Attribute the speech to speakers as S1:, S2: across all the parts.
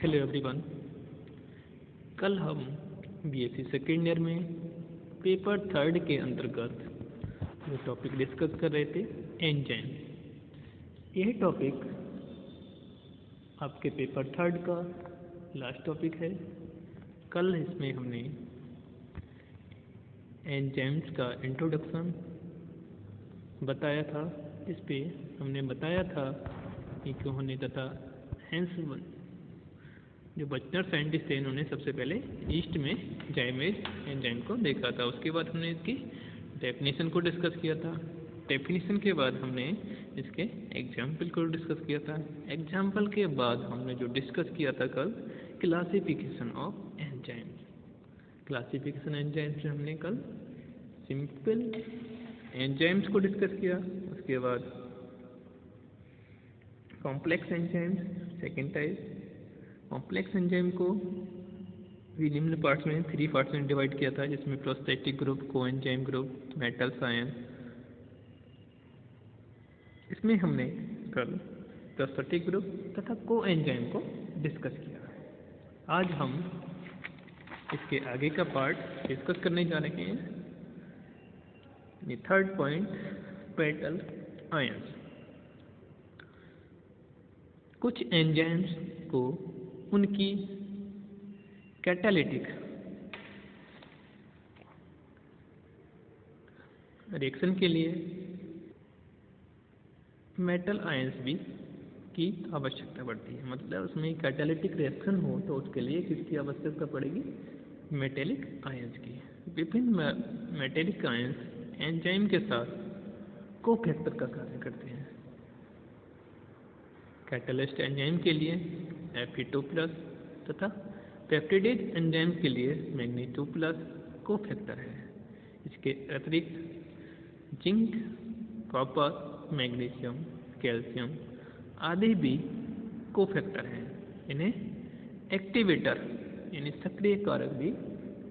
S1: Hello everyone. कल हम BSc second year में पेपर थर्ड के अंतर्गत जो टॉपिक डिस्कस कर रहे थे एंजाइम, यह टॉपिक आपके पेपर थर्ड का लास्ट टॉपिक है। कल इसमें हमने एंजाइम्स का इंट्रोडक्शन बताया था। इस पे हमने बताया था कि उन्होंने तथा हेंस जो बर्नर साइंटिस्ट थे इन्होंने सबसे पहले ईस्ट में जाइमेज एंजाइम को देखा था। उसके बाद हमने इसकी डेफिनेशन को डिस्कस किया था। डेफिनेशन के बाद हमने इसके एग्जाम्पल को डिस्कस किया था। एग्जाम्पल के बाद हमने जो डिस्कस किया था कल classification of enzymes. Classification enzymes में हमने कल सिंपल एंजाइम्स को डिस्कस किया। उसके बाद complex enzymes second type. Complex enzyme को भी निम्न पार्ट्स में 3 पार्ट्स में डिवाइड किया था, जिसमें prosthetic group, coenzyme group, metals ion. इसमें हमने कल प्रोस्थेटिक ग्रुप तथा कोएंजाइम को डिस्कस किया। आज हम इसके आगे का पार्ट डिस्कस करने जा रहे हैं। ये थर्ड पॉइंट, मेटल आयंस। कुछ एंजाइम्स को उनकी कैटालिटिक रिएक्शन के लिए मेटल आयंस भी की आवश्यकता पड़ती है। मतलब उसमें कैटालिटिक रिएक्शन हो तो उसके लिए किसकी आवश्यकता पड़ेगी? मेटेलिक आयंस की। विभिन्न मेटेलिक आयंस एंजाइम के साथ कोफैक्टर का कार्य करते हैं। कैटालिस्ट एंजाइम के लिए Fe2+ तथा पेप्टिडेज एंजाइम के लिए Mn2+ कोफैक्टर है। इसके अतिरिक्त जिंक, कॉपर, मैग्नीशियम, कैल्शियम आदि भी कोफैक्टर हैं। इन्हें एक्टिवेटर यानी सक्रिय कारक भी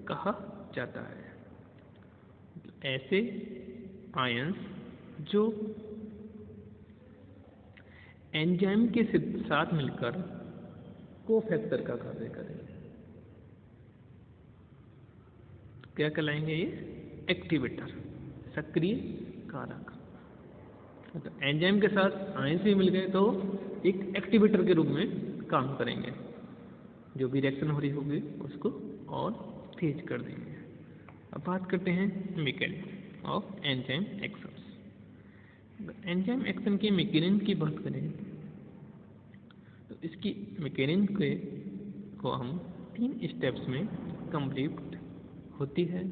S1: कहा जाता है। ऐसे आयंस जो एंजाइम के साथ मिलकर कोफैक्टर का कार्य करें क्या कहलाएंगे? ये एक्टिवेटर, सक्रिय कारक। तो एंजाइम के साथ आयंस भी मिल गए तो एक एक्टिवेटर के रूप में काम करेंगे। जो भी रिएक्शन हो रही होगी उसको और तेज कर देंगे। अब बात करते हैं mechanism of enzyme actions. Enzyme action के मैकेनिज्म की बात करें तो इसकी मैकेनिज्म को हम 3 स्टेप्स में कंप्लीट होती है।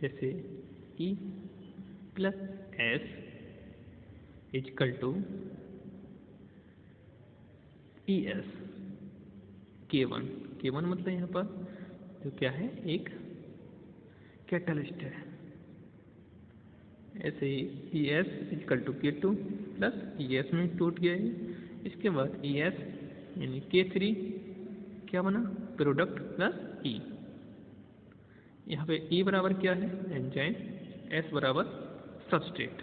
S1: जैसे E+S = ES K1। K1 मतलब यहाँ पर जो क्या है, एक कैटलिस्ट है। ऐसे ही ES = K2 प्लस ES में टूट गया है। इसके बाद ES यानी K3 क्या बना? Product plus E। यहाँ पे E बराबर क्या है? एंजाइम। S बराबर substrate.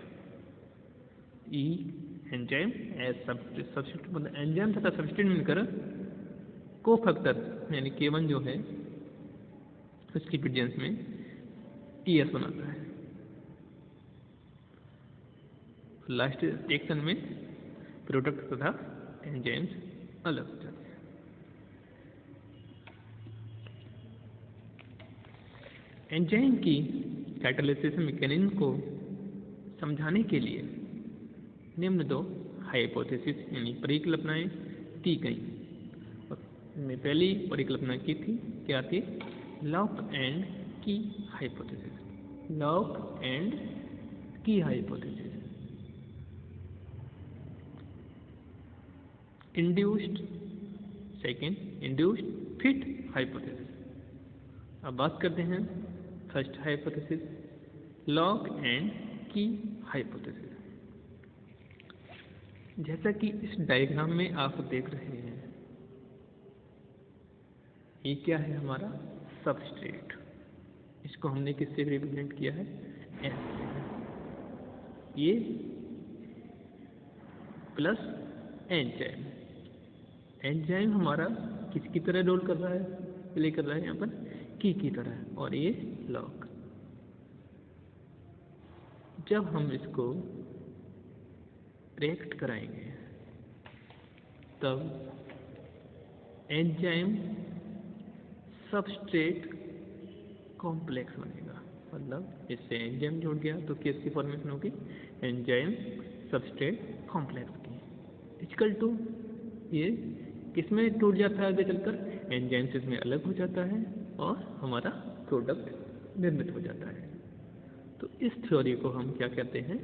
S1: E enzyme, S substrate. मतलब एंजाइम तथा सबस्ट्रेट मिलकर कोफैक्टर यानी K1 जो है उसकी प्रेजेंस में ES बनाता है। लास्ट रिएक्शन में प्रोडक्ट तथा एंजाइम्स अलग हो जाते हैं। एंजाइम की कैटालिसिस मैकेनिज्म को समझाने के लिए निम्न 2 हाइपोथेसिस यानी परिकल्पनाएं दी गई। मैं पहली परिकल्पना की थी, क्या थी? लॉक एंड की हाइपोथेसिस। लॉक एंड की hypothesis. Induced, second induced fit hypothesis. अब बात करते हैं फर्स्ट हाइपोथेसिस, लॉक एंड की हाइपोथेसिस। जैसा कि इस डायग्राम में आप देख रहे हैं, ये क्या है? हमारा सबस्ट्रेट। इसको हमने किससे रिप्रेजेंट किया है? S। ये प्लस एंजाइम, एंजाइम हमारा किसकी तरह रोल कर रहा है, प्ले कर रहा है यहाँ पर की तरह, और ये लॉग। जब हम इसको रिएक्ट कराएंगे तब एंजाइम सबस्ट्रेट कॉम्प्लेक्स बनेगा, मतलब इससे एंजाइम जुड़ गया तो किसकी फॉर्मेशन होगी, एंजाइम सबस्ट्रेट कॉम्प्लेक्स की। इक्वल टू ये किसमें टूट जाता है आगे चलकर, एंजाइम से इसमें अलग हो जाता है और हमारा प्रोडक्ट निर्मित हो जाता है। तो इस थ्योरी को हम क्या कहते हैं,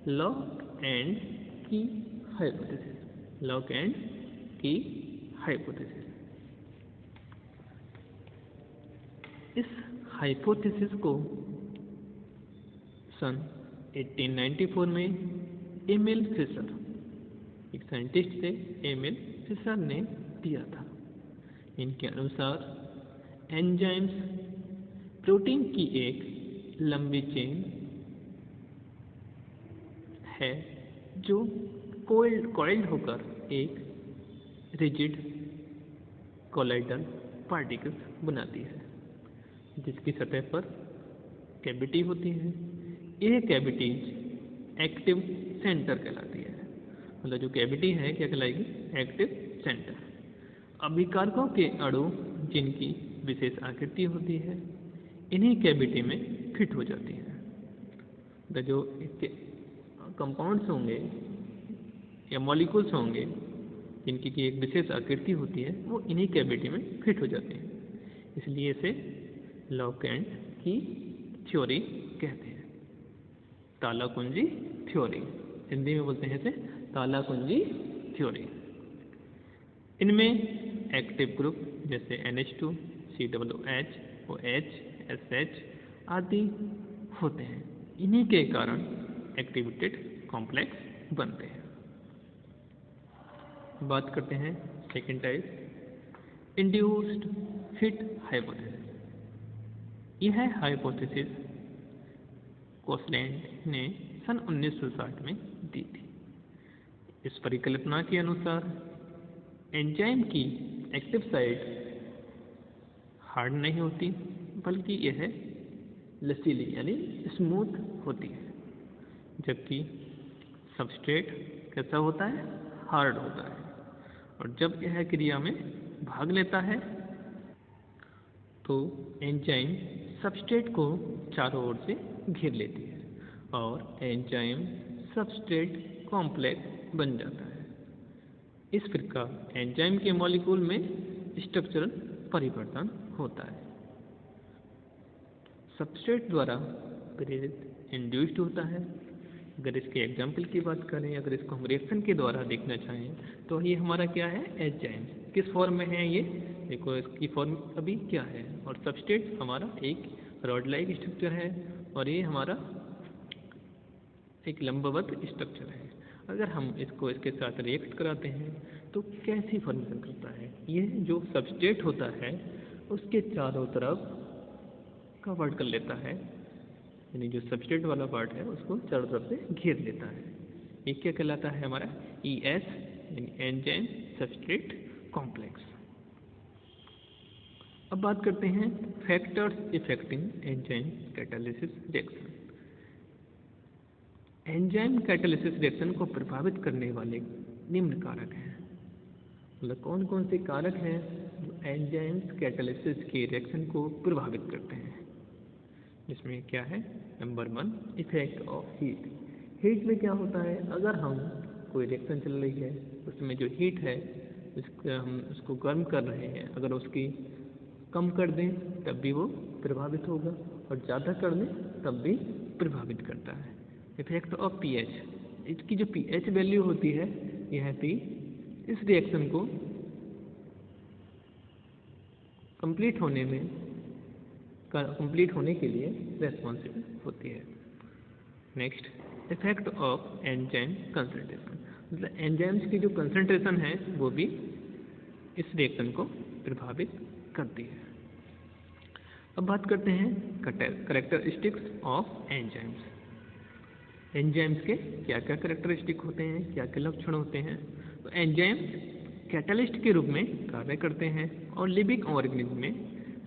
S1: लॉक एंड की हाइपोथेसिस। लॉक एंड की हाइपोथेसिस। इस हाइपोथेसिस को सन 1894 में एमिल फिशर, एक साइंटिस्ट थे एमिल फिशर ने दिया था। इनके अनुसार एंजाइम्स प्रोटीन की एक लंबी चेन है जो कॉइल्ड होकर एक रिजिड कोलाइडल पार्टिकल्स बनाती है, जिसकी सतह पर कैविटी होती है। यह कैविटीज एक्टिव सेंटर कहलाती है, मतलब जो कैविटी है क्या कहलाएगी, एक्टिव सेंटर। अभिकारकों के अणु जिनकी विशेष आकृति होती है इन्हीं कैविटी में फिट हो जाती है। तो जो कंपाउंड्स होंगे या मॉलिक्यूल्स होंगे जिनकी की एक विशेष आकृति होती है वो इन्हीं कैविटी में फिट हो जाते हैं, इसलिए इसे लॉक एंड की थ्योरी कहते हैं। ताला कुंजी थ्योरी, हिंदी में बोलते हैं इसे ताला कुंजी थ्योरी। इनमें एक्टिव ग्रुप जैसे NH2, COOH, OH, SH आदि होते हैं। इन्हीं के कारण एक्टिवेटेड कॉम्प्लेक्स बनते हैं। बात करते हैं second type, induced hit hypothesis. यह हाइपोथेसिस कोसलैंड ने सन 1960 में दी थी। इस परिकल्पना के अनुसार एंजाइम की एक्टिव साइट हार्ड नहीं होती बल्कि यह लचीली यानी स्मूथ होती है, जबकि सबस्ट्रेट कैसा होता है, हार्ड होता है। और जब यह क्रिया में भाग लेता है तो एंजाइम सबस्ट्रेट को चारों ओर से घेर लेती है और एंजाइम सबस्ट्रेट कॉम्प्लेक्स बन जाता है। इस प्रकार एंजाइम के मॉलिक्यूल में स्ट्रक्चरल परिवर्तन होता है। सबस्ट्रेट द्वारा प्रेरित इंड्यूस्ड होता है। अगर इसके एग्जाम्पल की बात करें, अगर इसको हम रिएक्शन के द्वारा देखना चाहें तो ये हमारा क्या है, एंजाइम किस फॉर्म में है, ये देखो इसकी फॉर्म अभी क्या है। और सबस्ट्रेट हमारा एक रॉड लाइक स्ट्रक्चर है और ये हमारा एक लंबवत स्ट्रक्चर है। अगर हम इसको इसके साथ रिएक्ट कराते हैं तो कैसी फॉर्मेशन करता है, ये जो सबस्ट्रेट होता है उसके चारों तरफ कवर कर लेता है, यानी जो सबस्ट्रेट वाला पार्ट है उसको चारों तरफ से घेर लेता है। ये क्या कहलाता है हमारा, ES यानी एंजाइम सबस्ट्रेट कॉम्प्लेक्स। अब बात करते हैं factors affecting enzyme catalysis reaction. Enzyme catalysis reaction को प्रभावित करने वाले निम्न कारक हैं, मतलब कौन कौन से कारक हैं जो एंजाइम कैटालिसिस के रिएक्शन को प्रभावित करते हैं। जिसमें क्या है, number 1 effect of heat. Heat में क्या होता है, अगर हम कोई रिएक्शन चल रही है उसमें जो हीट है हम उसको गर्म कर रहे हैं, अगर उसकी कम कर दें तब भी वो प्रभावित होगा और ज़्यादा कर दें तब भी प्रभावित करता है। इफेक्ट ऑफ pH, इसकी जो pH वैल्यू होती है यह भी इस रिएक्शन को कंप्लीट होने के लिए रेस्पॉन्सिबल होती है। Next, effect of enzyme concentration, मतलब एंजाइम्स की जो कंसंट्रेशन है वो भी इस रिएक्शन को प्रभावित करती है। अब बात करते हैं कैरेक्टरिस्टिक्स ऑफ एंजाइम्स। एंजाइम्स के क्या क्या कैरेक्टरिस्टिक होते हैं, क्या क्या लक्षण होते हैं। तो एंजाइम कैटलिस्ट के रूप में कार्य करते हैं और लिविंग ऑर्गेनिज्म में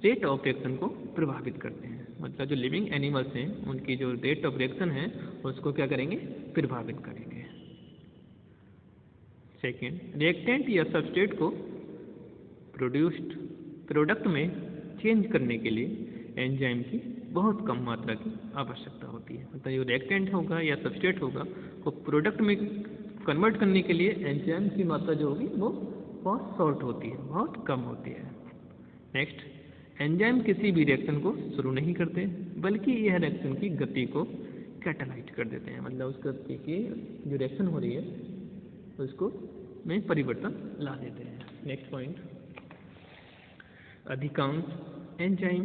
S1: रेट ऑफ रिएक्शन को प्रभावित करते हैं। मतलब जो लिविंग एनिमल्स हैं उनकी जो रेट ऑफ रिएक्शन है उसको क्या करेंगे, प्रभावित करेंगे। सेकेंड, रिएक्टेंट या सबस्ट्रेट को प्रोड्यूस्ड प्रोडक्ट में चेंज करने के लिए एंजाइम की बहुत कम मात्रा की आवश्यकता होती है। मतलब जो रिएक्टेंट होगा या सबस्ट्रेट होगा वो प्रोडक्ट में कन्वर्ट करने के लिए एंजाइम की मात्रा जो होगी वो बहुत शॉर्ट होती है, बहुत कम होती है। नेक्स्ट, एंजाइम किसी भी रिएक्शन को शुरू नहीं करते बल्कि यह रिएक्शन की गति को कैटालाइज कर देते हैं। मतलब उस गति की जो रिएक्शन हो रही है उसको में परिवर्तन ला देते हैं। नेक्स्ट पॉइंट, अधिकांश enzyme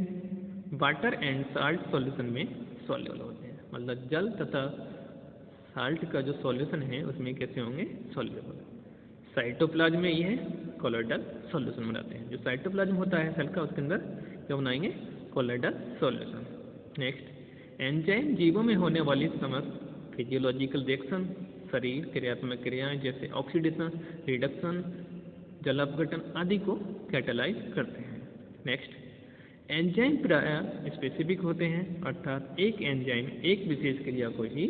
S1: water and salt solution में सॉल्युबल होते हैं। मतलब जल तथा साल्ट का जो सॉल्यूशन है उसमें कैसे होंगे, सॉल्युबल। साइटोप्लाज्म में यह कोलोइडल सॉल्यूशन बनाते हैं। जो साइटोप्लाज्म होता है सेल का उसके अंदर क्या बनाएंगे, कोलोइडल सॉल्यूशन। नेक्स्ट, एंजाइम जीवों में होने वाली समस्त फिजियोलॉजिकल रिएक्शन, शरीर क्रियात्मक क्रियाएं जैसे ऑक्सीडेशन, रिडक्शन, जल अपघटन आदि को कैटालाइज करते हैं। नेक्स्ट, एंजाइम प्रायः स्पेसिफिक होते हैं अर्थात एक एंजाइम एक विशेष क्रिया को ही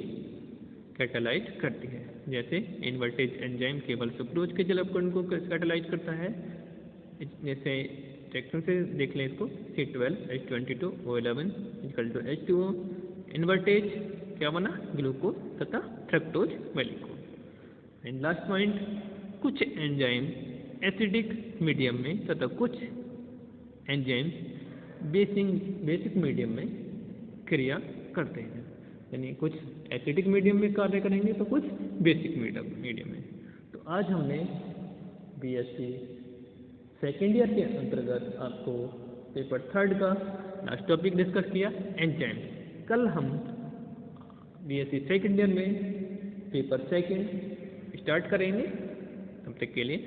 S1: कैटालाइज करती है। जैसे इन्वर्टेज एंजाइम केवल सुक्रोज के जल अपघटन को कैटालाइज करता है। जैसे रिएक्शन से देख लें इसको, C12H22O11 H2O। इन्वर्टेज क्या बना, ग्लूकोज तथा फ्रक्टोज वेलिको। एंड लास्ट पॉइंट, कुछ एंजाइम एसिडिक मीडियम में तथा कुछ एंजाइम बेसिक मीडियम में क्रिया करते हैं। यानी कुछ एसिडिक मीडियम में कार्य करेंगे तो कुछ बेसिक मीडियम में। तो आज हमने बीएससी सेकेंड ईयर के अंतर्गत आपको पेपर 3 का लास्ट टॉपिक डिस्कस किया, एंजाइम। कल हम बीएससी सेकेंड ईयर में पेपर 2 स्टार्ट करेंगे। तब तक के लिए